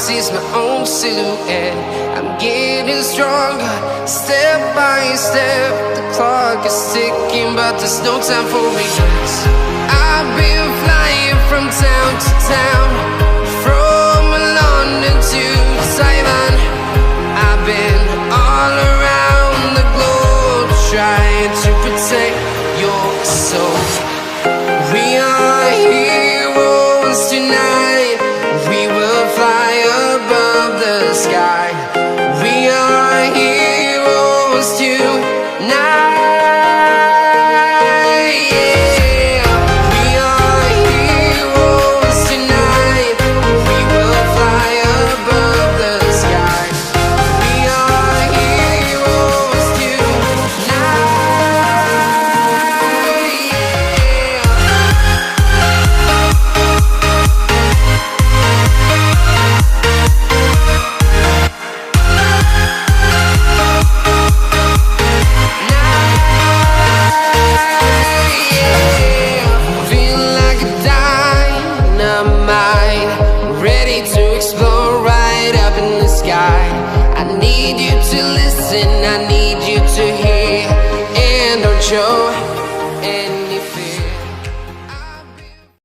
sees my own silhouette. I'm getting stronger, step by step. The clock is ticking, but there's no time for regrets. I've been flying from town to town, from London to Taiwan. I've been all around the globe, trying to protect your soul. We are heroes tonight. We will fly above the sky. We are heroes tonight. Yeah. We are heroes tonight. We will fly above the sky. We are heroes tonight. Ready to explore right up in the sky. I need you to listen, I need you to hear, and don't show